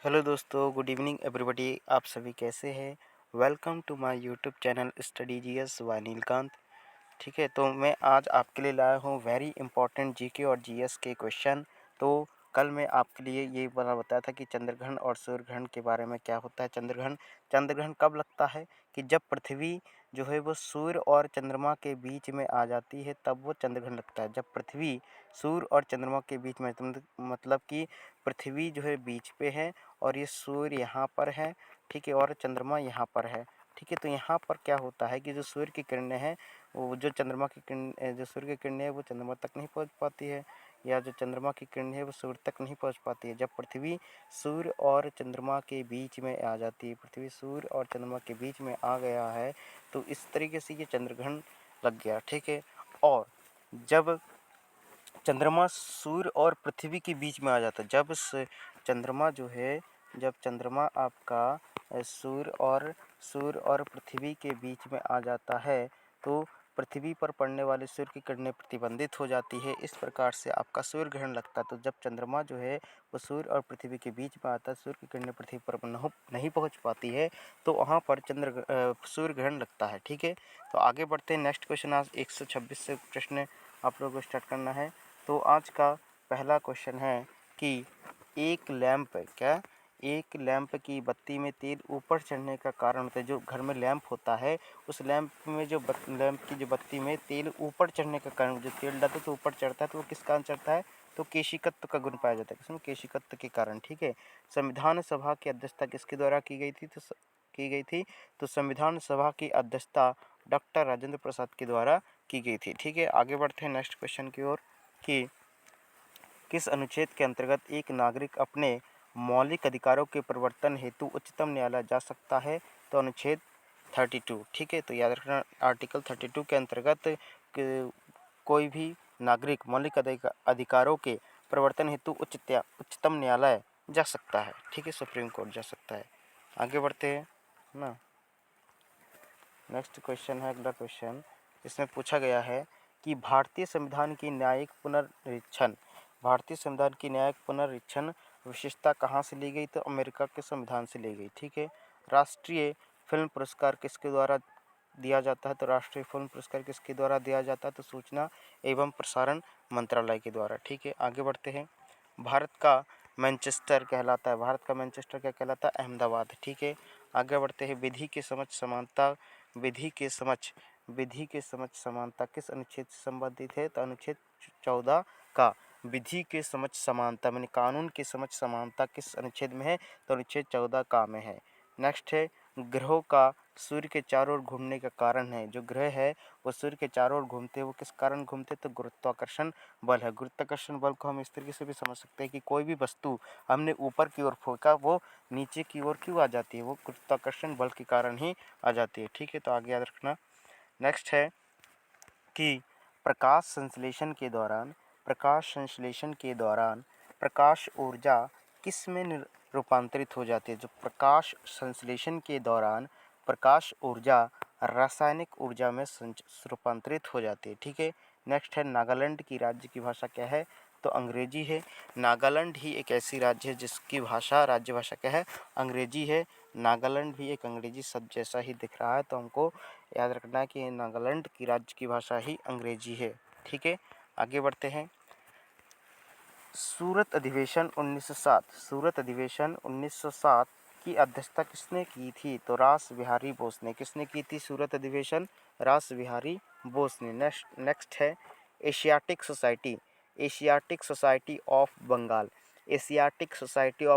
Hello दोस्तों, good evening everybody. आप सभी कैसे हैं? Welcome to my YouTube channel study GS by Neelkant. ठीक है, तो मैं आज आपके लिए लाया हूँ वेरी इंपॉर्टेंट जीके और जीएस के क्वेश्चन। तो कल मैं आपके लिए ये वाला बताया था कि चंद्रग्रहण और सूर्यग्रहण के बारे में क्या होता है। चंद्रग्रहण चंद्रग्रहण कब लगता है कि जब पृथ्वी जो है वो सूर्य और चंद्रमा के बीच में आ जाती है, तब वो चंद्रग्रहण लगता है। जब पृथ्वी सूर्य और चंद्रमा के बीच में, मतलब कि पृथ्वी जो है बीच पे है और ये सूर्य यहाँ पर है, ठीक है, और चंद्रमा यहाँ पर है, ठीक है। तो यहाँ पर क्या होता है कि जो सूर्य की किरणें हैं वो जो चंद्रमा की किरण जो सूर्य की किरणें है वो चंद्रमा तक नहीं पहुँच पाती है, या जो चंद्रमा की किरणें है वो सूर्य तक नहीं पहुँच पाती है। जब पृथ्वी सूर्य और चंद्रमा के बीच में आ जाती है, पृथ्वी सूर्य और चंद्रमा के बीच में आ गया है, तो इस तरीके से ये चंद्रग्रहण लग गया, ठीक है। और जब चंद्रमा सूर्य और पृथ्वी के बीच में आ जाता है, चंद्रमा जो है जब चंद्रमा आपका सूर्य और पृथ्वी के बीच में आ जाता है, तो पृथ्वी पर पड़ने वाले सूर्य की किरणें प्रतिबंधित हो जाती है। इस प्रकार से आपका सूर्य ग्रहण लगता है। तो जब चंद्रमा जो है वो सूर्य और पृथ्वी के बीच में आता है, सूर्य की किरणें पृथ्वी पर नहीं पहुंच पाती है, तो वहाँ पर सूर्य ग्रहण लगता है, ठीक है। तो आगे बढ़ते हैं। नेक्स्ट क्वेश्चन आज 126 से प्रश्न आप लोगों को स्टार्ट करना है। तो आज का पहला क्वेश्चन है कि एक लैंप की बत्ती में तेल ऊपर चढ़ने का कारण होता है। जो घर में लैंप होता है, उस लैंप में लैंप की जो बत्ती में तेल ऊपर चढ़ने का कारण, जो तेल डालते तो ऊपर चढ़ता है, तो वो किस कारण चढ़ता है? तो केशिकत्व का गुण पाया जाता है। किसमें? केशिकत्व के कारण, ठीक है। संविधान सभा की अध्यक्षता किसके द्वारा की गई थी? तो संविधान सभा की अध्यक्षता डॉक्टर राजेंद्र प्रसाद के द्वारा की गई थी, ठीक है। आगे बढ़ते हैं नेक्स्ट क्वेश्चन की ओर कि किस अनुच्छेद के अंतर्गत एक नागरिक अपने मौलिक अधिकारों के प्रवर्तन हेतु उच्चतम न्यायालय जा सकता है? तो अनुच्छेद 32, ठीक है। तो याद रखना, आर्टिकल 32 के अंतर्गत कोई भी नागरिक मौलिक अधिकारों के प्रवर्तन हेतु उच्चतम न्यायालय जा सकता है, ठीक है, सुप्रीम कोर्ट जा सकता है। आगे बढ़ते हैं ना। नेक्स्ट क्वेश्चन है, अगला क्वेश्चन। इसमें पूछा गया है कि भारतीय संविधान की न्यायिक पुनरीक्षण विशेषता कहाँ से ली गई? तो अमेरिका के संविधान से ली गई, ठीक है। राष्ट्रीय फिल्म पुरस्कार किसके द्वारा दिया जाता है? तो राष्ट्रीय फिल्म पुरस्कार किसके द्वारा दिया जाता है? तो सूचना एवं प्रसारण मंत्रालय के द्वारा, ठीक है। आगे बढ़ते हैं। भारत का मैनचेस्टर क्या कहलाता है? अहमदाबाद, ठीक है। आगे बढ़ते हैं। विधि के समक्ष समानता किस अनुच्छेद से संबंधित है? तो अनुच्छेद 14 का। विधि के समक्ष समानता माने कानून के समक्ष समानता किस अनुच्छेद में है? तो अनुच्छेद 14 का में है। नेक्स्ट है, ग्रहों का सूर्य के चारों ओर घूमने का कारण है। जो ग्रह है वो सूर्य के चारों ओर घूमते हैं, वो किस कारण घूमते हैं? तो गुरुत्वाकर्षण बल है। गुरुत्वाकर्षण बल को हम इस तरीके से भी समझ सकते हैं कि कोई भी वस्तु हमने ऊपर की ओर फेंका, वो नीचे की ओर क्यों आ जाती है? वो गुरुत्वाकर्षण बल के कारण ही आ जाती है, ठीक है। तो आगे याद रखना। नेक्स्ट है कि प्रकाश संश्लेषण के दौरान प्रकाश ऊर्जा किस में रूपांतरित हो जाती है? जो प्रकाश संश्लेषण के दौरान प्रकाश ऊर्जा रासायनिक ऊर्जा में रूपांतरित हो जाती है, ठीक है। नेक्स्ट है, नागालैंड की राज्य की भाषा क्या है? तो अंग्रेजी है। नागालैंड ही एक ऐसी राज्य है जिसकी राज्य भाषा क्या है? अंग्रेजी है। नागालैंड भी एक अंग्रेजी शब्द जैसा ही दिख रहा है, तो हमको याद रखना है कि नागालैंड की राज्य की भाषा ही अंग्रेजी है, ठीक है। आगे बढ़ते हैं। सूरत अधिवेशन 1907 की अध्यक्षता किसने की थी? तो रास बिहारी बोस ने। किसने की थी सूरत अधिवेशन? रास बिहारी बोस ने। नेक्स्ट है, एशियाटिक सोसाइटी ऑफ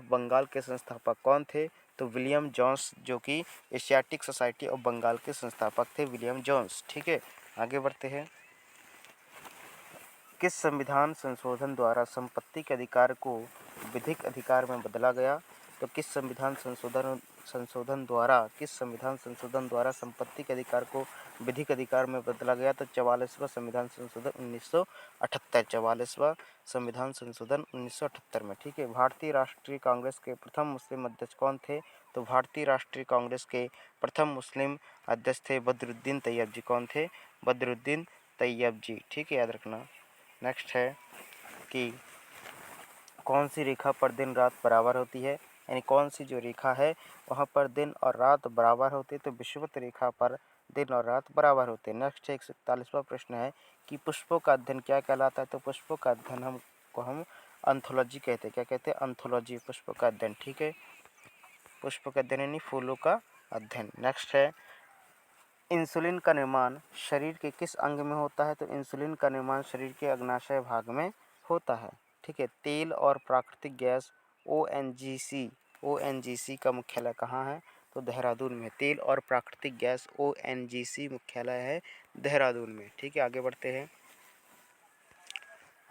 बंगाल के संस्थापक कौन थे? तो विलियम जोन्स, जो कि एशियाटिक सोसाइटी ऑफ बंगाल के संस्थापक थे, विलियम जोन्स, ठीक है। आगे बढ़ते हैं। किस संविधान संशोधन द्वारा संपत्ति के अधिकार को विधिक अधिकार में बदला गया? तो किस संविधान संशोधन द्वारा संपत्ति के अधिकार को विधिक अधिकार में बदला गया? तो 44वां संविधान संशोधन 1978 में, ठीक है। भारतीय राष्ट्रीय कांग्रेस के प्रथम मुस्लिम अध्यक्ष कौन थे? तो भारतीय राष्ट्रीय कांग्रेस के प्रथम मुस्लिम अध्यक्ष थे बदरुद्दीन तैयब जी। कौन थे? बदरुद्दीन तैयब जी, ठीक है, याद रखना। नेक्स्ट है कि कौन सी रेखा पर दिन रात बराबर होती है? यानी कौन सी जो रेखा है वहाँ पर दिन और रात बराबर होते, तो विषुवत रेखा पर दिन और रात बराबर होते हैं। नेक्स्ट है 141वां प्रश्न है कि पुष्पों का अध्ययन क्या कहलाता है? तो पुष्पों का अध्ययन हम एंथोलॉजी कहते हैं। क्या कहते हैं? एंथोलॉजी, पुष्पों का अध्ययन। ठीक है, पुष्पों का अध्ययन यानी फूलों का अध्ययन। नेक्स्ट है इंसुलिन का निर्माण शरीर के किस अंग में होता है? तो इंसुलिन का निर्माण शरीर के अग्नाशय भाग में होता है। ठीक है, तेल और प्राकृतिक गैस ओएनजीसी का मुख्यालय कहाँ है? तो देहरादून में। तेल और प्राकृतिक गैस ओएनजीसी मुख्यालय है देहरादून में। ठीक है, आगे बढ़ते हैं।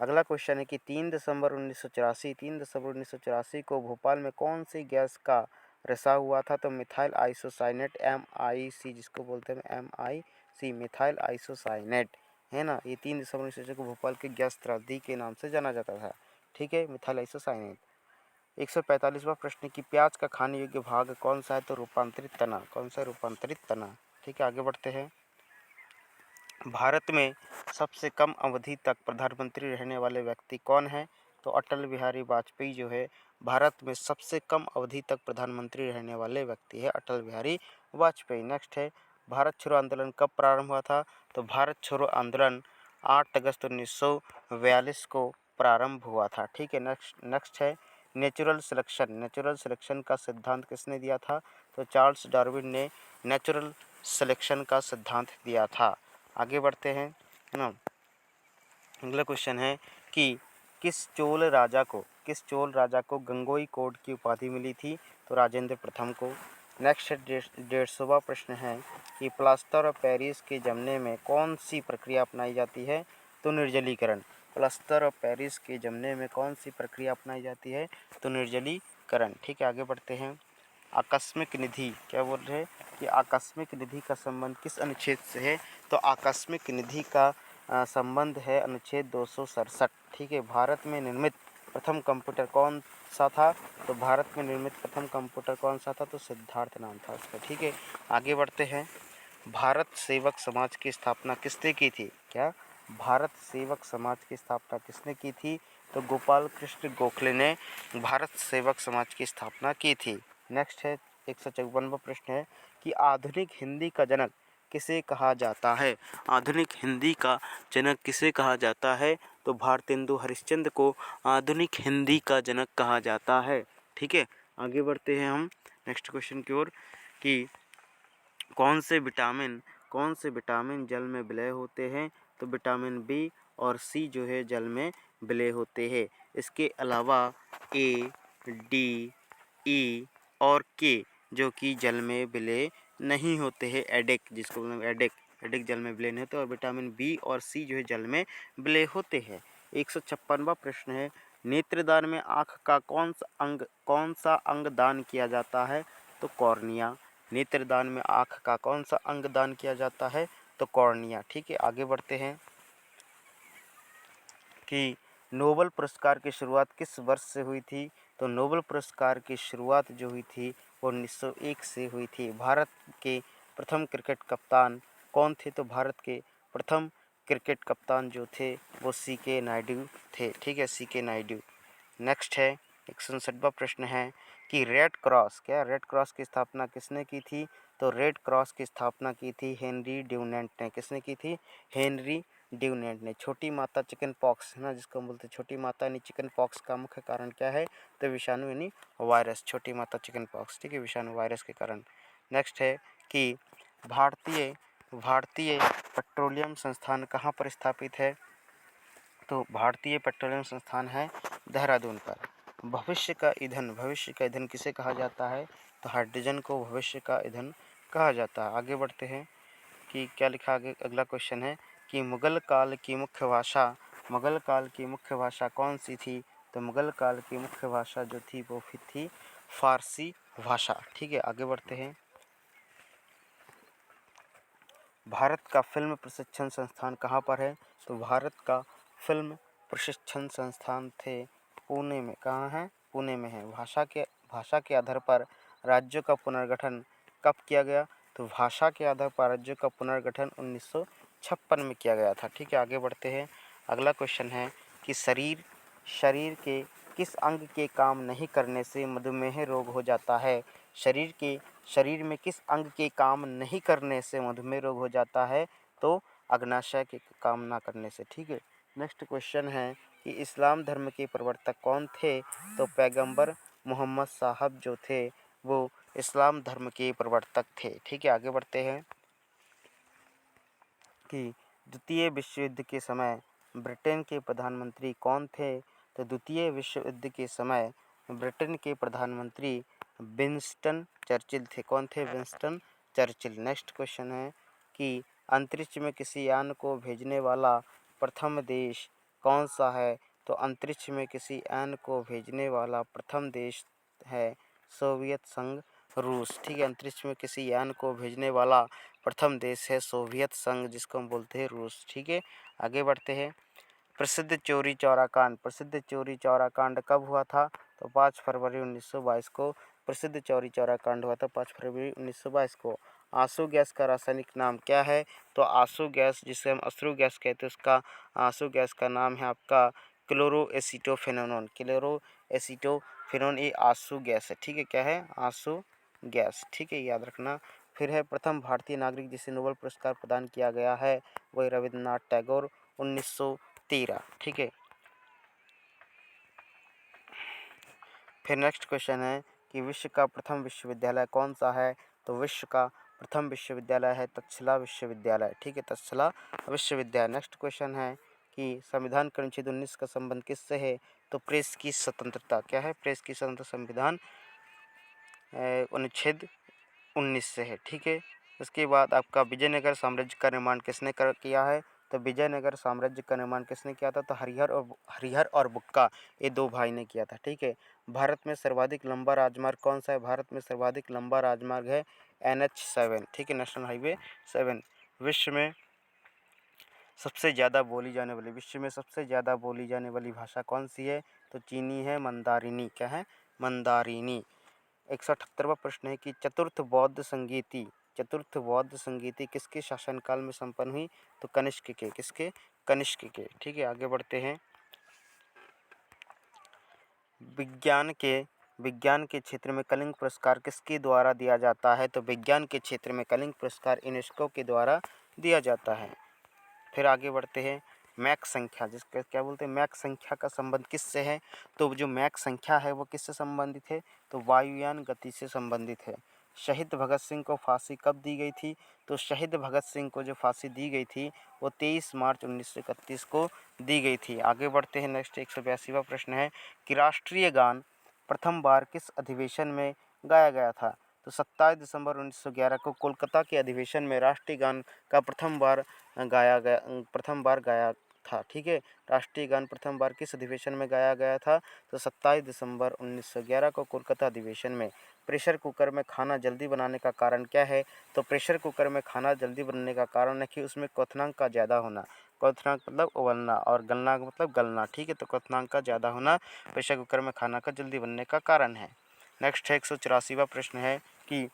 अगला क्वेश्चन है कि 3 दिसंबर 1984 को भोपाल में कौन सी गैस का रिसाव हुआ था? तो मिथाइल आइसोसाइनेट MIC, जिसको बोलते हैं MIC, मिथाइल आइसोसाइनेट, है ना। ये 3 दिसंबर 1984 को भोपाल की गैस त्रासदी के नाम से जाना जाता था। ठीक है, मिथाइल आइसोसाइनेट। 145वां प्रश्न कि प्याज का खाने योग्य भाग कौन सा है? तो रूपांतरित तना। कौन सा? रूपांतरित तना। ठीक है, आगे बढ़ते हैं। भारत में सबसे कम अवधि तक प्रधानमंत्री रहने वाले व्यक्ति कौन है? तो अटल बिहारी वाजपेयी जो है भारत में सबसे कम अवधि तक प्रधानमंत्री रहने वाले व्यक्ति है अटल बिहारी वाजपेयी। नेक्स्ट है भारत छोड़ो आंदोलन कब प्रारंभ हुआ था? तो भारत छोड़ो आंदोलन 8 अगस्त 1942 को प्रारंभ हुआ था। ठीक है, नेक्स्ट है नेचुरल सिलेक्शन का सिद्धांत किसने दिया था? तो चार्ल्स डार्विन ने नेचुरल सिलेक्शन का सिद्धांत दिया था। आगे बढ़ते हैं, है ना। अगला क्वेश्चन है कि किस चोल राजा को गंगोई कोट की उपाधि मिली थी? तो राजेंद्र प्रथम को। नेक्स्ट 150वां प्रश्न है कि प्लास्टर ऑफ पेरिस के जमने में कौन सी प्रक्रिया अपनाई जाती है? तो निर्जलीकरण। प्लास्टर ऑफ पेरिस के जमने में कौन सी प्रक्रिया अपनाई जाती है? तो निर्जलीकरण। ठीक है, आगे बढ़ते हैं। आकस्मिक निधि, क्या बोल रहे हैं कि आकस्मिक निधि का संबंध किस अनुच्छेद से है? तो आकस्मिक निधि का संबंध है अनुच्छेद 267। ठीक है, भारत में निर्मित प्रथम कंप्यूटर कौन सा था? तो भारत में निर्मित प्रथम कंप्यूटर कौन सा था? तो सिद्धार्थ नाम था उसका। ठीक है, आगे बढ़ते हैं। भारत सेवक समाज की स्थापना किसने की थी? क्या? भारत सेवक समाज की स्थापना किसने की थी? तो गोपाल कृष्ण गोखले ने भारत सेवक समाज की स्थापना की थी। नेक्स्ट है 154वां प्रश्न है कि आधुनिक हिंदी का जनक किसे कहा जाता है? आधुनिक हिंदी का जनक किसे कहा जाता है? तो भारतेंदु हरिश्चंद्र को आधुनिक हिंदी का जनक कहा जाता है। ठीक है, आगे बढ़ते हैं हम नेक्स्ट क्वेश्चन की ओर कि कौन से विटामिन जल में विलय होते हैं? तो विटामिन बी और सी जो है जल में विलय होते हैं। इसके अलावा ए, डी, ई और के जो कि जल में विलय नहीं होते हैं। एडिक, जिसको बोलते हैं एडिक जल में विलय नहीं होते, और विटामिन बी और सी जो है जल में विलय होते हैं। 156वां प्रश्न है नेत्रदान में आँख का कौन सा अंग दान किया जाता है? तो कॉर्निया। नेत्रदान में आँख का कौन सा अंग दान किया जाता है? तो कॉर्निया। ठीक है, आगे बढ़ते हैं कि नोबेल पुरस्कार की शुरुआत किस वर्ष से हुई थी? तो नोबेल पुरस्कार की शुरुआत जो हुई थी वो 1901 से हुई थी। भारत के प्रथम क्रिकेट कप्तान कौन थे? तो भारत के प्रथम क्रिकेट कप्तान जो थे वो CK नायडू थे। ठीक है, CK नायडू। नेक्स्ट है 159वां प्रश्न है कि रेड क्रॉस की स्थापना किसने की थी? तो रेड क्रॉस की स्थापना की थी हेनरी ड्यूनेंट ने। किसने की थी? हेनरी ड्यूनेंट ने। छोटी माता चिकन पॉक्स, है ना, जिसको हम बोलते हैं छोटी माता यानी चिकन पॉक्स का मुख्य कारण क्या है? तो विषाणु यानी वायरस, छोटी माता चिकन पॉक्स। ठीक है, विषाणु वायरस के कारण। नेक्स्ट है कि भारतीय पेट्रोलियम संस्थान कहाँ पर स्थापित है? तो भारतीय पेट्रोलियम संस्थान है देहरादून पर। भविष्य का ईंधन किसे कहा जाता है? तो हाइड्रोजन को भविष्य का ईंधन कहा जाता है। आगे बढ़ते हैं कि क्या लिखा आगे। अगला क्वेश्चन है कि मुगल काल की मुख्य भाषा कौन सी थी? तो मुगल काल की मुख्य भाषा जो थी वो थी फारसी भाषा। ठीक है, आगे बढ़ते हैं। भारत का फिल्म प्रशिक्षण संस्थान कहाँ पर है? तो भारत का फिल्म प्रशिक्षण संस्थान थे पुणे में। कहाँ है? पुणे में है। भाषा के आधार पर राज्यों का पुनर्गठन कब किया गया? तो भाषा के आधार पर राज्यों का पुनर्गठन 1956 में किया गया था। ठीक है, आगे बढ़ते हैं। अगला क्वेश्चन है कि शरीर के किस अंग के काम नहीं करने से मधुमेह रोग हो जाता है? शरीर में किस अंग के काम नहीं करने से मधुमेह रोग हो जाता है? तो अग्नाशय के काम ना करने से। ठीक है। नेक्स्ट क्वेश्चन है कि इस्लाम धर्म के प्रवर्तक कौन थे? तो पैगंबर मोहम्मद साहब जो थे वो इस्लाम धर्म के प्रवर्तक थे। ठीक है, आगे बढ़ते हैं कि द्वितीय विश्व युद्ध के समय ब्रिटेन के प्रधानमंत्री कौन थे? तो द्वितीय विश्व युद्ध के समय ब्रिटेन के प्रधानमंत्री विंस्टन चर्चिल थे। कौन थे? Winston Churchill. नेक्स्ट क्वेश्चन है कि अंतरिक्ष में किसी यान को भेजने वाला प्रथम देश कौन सा है? तो अंतरिक्ष में किसी यान को भेजने वाला प्रथम देश है सोवियत संघ, रूस। ठीक है, अंतरिक्ष में किसी यान को भेजने वाला प्रथम देश है सोवियत संघ, जिसको हम बोलते हैं रूस। ठीक है, आगे बढ़ते हैं। प्रसिद्ध चोरी चौरा कांड कब हुआ था? तो 5 फरवरी 1922 को प्रसिद्ध चोरी चौरा कांड हुआ था, 5 फरवरी 1922 को। आंसू गैस का रासायनिक नाम क्या है? तो आंसू गैस, जिसे हम अश्रु गैस कहते हैं, उसका आंसू गैस का नाम है आपका क्लोरोएसिटोफेनोन। क्लोरोएसिटोफेनोन ये आंसू गैस है। ठीक है, क्या है? आंसू गैस। ठीक है, याद रखना। फिर है प्रथम भारतीय नागरिक जिसे नोबेल पुरस्कार प्रदान किया गया है, वही रविंद्रनाथ टैगोर, 1913। ठीक है। फिर नेक्स्ट क्वेश्चन है कि विश्व का प्रथम विश्वविद्यालय कौन सा है? तो विश्व का प्रथम विश्वविद्यालय है तक्षशिला विश्वविद्यालय। ठीक है, तक्षशिला विश्वविद्यालय। नेक्स्ट क्वेश्चन है कि संविधान का अनुच्छेद 19 का संबंध किससे है? तो प्रेस की स्वतंत्रता। क्या है? प्रेस की स्वतंत्रता संविधान अनुच्छेद 19 से है। ठीक है, उसके बाद आपका विजयनगर साम्राज्य का निर्माण किसने किया है? तो विजयनगर साम्राज्य का निर्माण किसने किया था? तो हरिहर और बुक्का, ये 2 भाई ने किया था। ठीक है। भारत में सर्वाधिक लंबा राजमार्ग कौन सा है? भारत में सर्वाधिक लंबा राजमार्ग है NH7। ठीक है, नेशनल हाईवे 7। विश्व में सबसे ज़्यादा बोली जाने वाली भाषा कौन सी है? तो चीनी है, मंदारिनी। क्या है? मंदारिनी। 178वां प्रश्न है कि चतुर्थ बौद्ध संगीति किसके शासनकाल में संपन्न हुई? तो कनिष्क के। किसके? कनिष्क के। ठीक है, आगे बढ़ते हैं। विज्ञान के क्षेत्र में कलिंग पुरस्कार किसके द्वारा दिया जाता है? तो विज्ञान के क्षेत्र में कलिंग पुरस्कार यूनेस्को के द्वारा दिया जाता है। फिर आगे बढ़ते हैं। मैक संख्या, जिसका क्या बोलते हैं? मैक संख्या का संबंध किससे है? तो जो मैक संख्या है वो किससे संबंधित है? तो वायुयान गति से संबंधित है। शहीद भगत सिंह को फांसी कब दी गई थी? तो शहीद भगत सिंह को जो फांसी दी गई थी वो 23 मार्च 1931 को दी गई थी। आगे बढ़ते हैं। नेक्स्ट 182वां प्रश्न है कि राष्ट्रीय गान प्रथम बार किस अधिवेशन में गाया गया था? तो 27 दिसंबर 1911 को कोलकाता के अधिवेशन में राष्ट्रीय गान का प्रथम बार गाया था। ठीक है, राष्ट्रीय गान प्रथम बार किस अधिवेशन में गाया गया था? तो 27 दिसंबर 1911 को कोलकाता अधिवेशन में। प्रेशर कुकर में खाना जल्दी बनाने का कारण क्या है? तो प्रेशर कुकर में खाना जल्दी बनने का कारण है कि उसमें क्वथनांक का ज़्यादा होना। क्वथनांक मतलब उबलना और गलनांक मतलब गलना। ठीक है, तो क्वथनांक का ज़्यादा होना प्रेशर कुकर में खाना का जल्दी बनने का कारण है। नेक्स्ट है 184वां प्रश्न है कि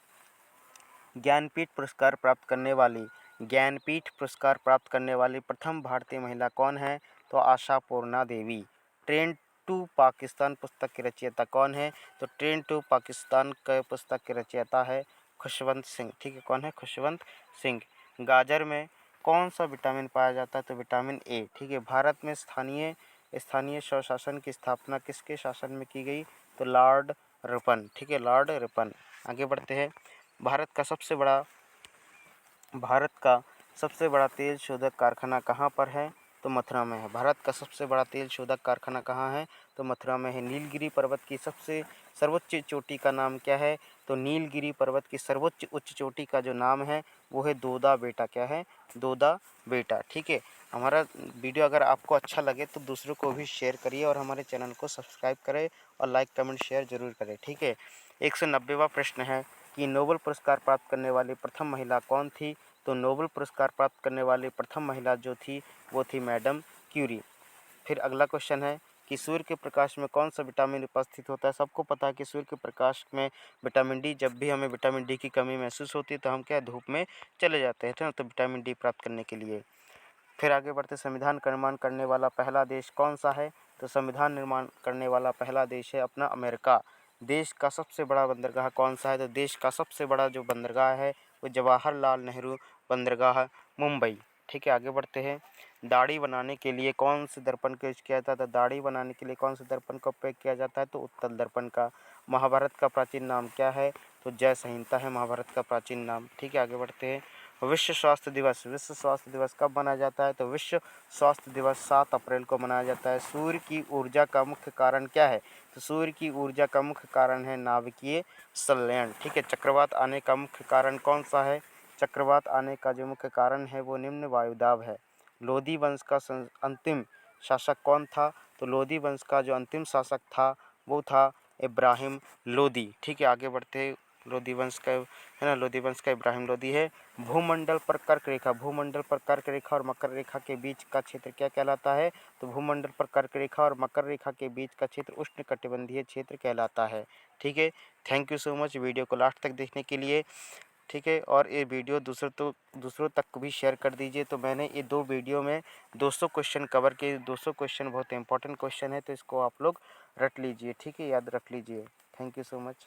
ज्ञानपीठ पुरस्कार प्राप्त करने वाली प्रथम भारतीय महिला कौन है? तो आशापूर्णा देवी। ट्रेन टू पाकिस्तान पुस्तक के रचयिता कौन है? तो ट्रेन टू पाकिस्तान के पुस्तक के रचयिता है खुशवंत सिंह। ठीक है, कौन है? खुशवंत सिंह। गाजर में कौन सा विटामिन पाया जाता है? तो विटामिन ए। ठीक है, भारत में स्थानीय स्वशासन की स्थापना किसके शासन में की गई? तो लॉर्ड रिपन। ठीक है, लॉर्ड रिपन। आगे बढ़ते हैं। भारत का सबसे बड़ा तेल शोधक कारखाना कहाँ पर है? तो मथुरा में है। भारत का सबसे बड़ा तेल शोधक कारखाना कहाँ है? तो मथुरा में है। नीलगिरी पर्वत की सबसे सर्वोच्च चोटी का नाम क्या है? तो नीलगिरी पर्वत की सर्वोच्च उच्च चोटी का जो नाम है वो है दोदा बेटा। क्या है? दोदा बेटा। ठीक है, हमारा वीडियो अगर आपको अच्छा लगे तो दूसरों को भी शेयर करिए और हमारे चैनल को सब्सक्राइब करें और लाइक कमेंट शेयर ज़रूर करें। ठीक है। 190वां प्रश्न है कि नोबेल पुरस्कार प्राप्त करने वाली प्रथम महिला कौन थी? तो नोबेल पुरस्कार प्राप्त करने वाली प्रथम महिला जो थी वो थी मैडम क्यूरी। फिर अगला क्वेश्चन है कि सूर्य के प्रकाश में कौन सा विटामिन उपस्थित होता है? सबको पता है कि सूर्य के प्रकाश में विटामिन डी, जब भी हमें विटामिन डी की कमी महसूस होती है तो हम क्या धूप में चले जाते हैं ना, तो विटामिन डी प्राप्त करने के लिए। फिर आगे बढ़ते, संविधान का निर्माण करने वाला पहला देश कौन सा है? तो संविधान निर्माण करने वाला पहला देश है अपना अमेरिका। देश का सबसे बड़ा बंदरगाह कौन सा है? तो देश का सबसे बड़ा जो बंदरगाह है वो जवाहरलाल नेहरू बंदरगाह मुंबई। ठीक है, आगे बढ़ते हैं। दाढ़ी बनाने के लिए कौन से दर्पण का यूज किया जाता है? दाढ़ी बनाने के लिए कौन से दर्पण का उपयोग किया जाता है? तो उत्तल दर्पण का। महाभारत का प्राचीन नाम क्या है? तो जय संहिता है महाभारत का प्राचीन नाम। ठीक है, आगे बढ़ते हैं। विश्व स्वास्थ्य दिवस, विश्व स्वास्थ्य दिवस कब मनाया जाता है? तो विश्व स्वास्थ्य दिवस 7 अप्रैल को मनाया जाता है। सूर्य की ऊर्जा का मुख्य कारण क्या है? तो सूर्य की ऊर्जा का मुख्य कारण है नाभिकीय संलयन। ठीक है, चक्रवात आने का मुख्य कारण कौन सा है? चक्रवात आने का जो मुख्य कारण है वो निम्न वायुदाब है। लोधी वंश का अंतिम शासक कौन था? तो लोधी वंश का जो अंतिम शासक था वो था इब्राहिम लोदी। ठीक है, आगे बढ़ते हैं। लोधी वंश का है ना, लोधी वंश का इब्राहिम लोदी है। भूमंडल पर कर्क रेखा, भूमंडल पर कर्क रेखा और मकर रेखा के बीच का क्षेत्र क्या कहलाता है? तो भूमंडल पर कर्क रेखा और मकर रेखा के बीच का क्षेत्र उष्णकटिबंधीय क्षेत्र कहलाता है। ठीक है, thank you so much video को लास्ट तक देखने के लिए। ठीक है, और ये वीडियो दूसरों तक भी शेयर कर दीजिए। तो मैंने ये 2 वीडियो में 200 क्वेश्चन कवर किए। 200 क्वेश्चन बहुत इंपॉर्टेंट क्वेश्चन है, तो इसको आप लोग रट लीजिए। ठीक है, याद रख लीजिए। Thank you so much.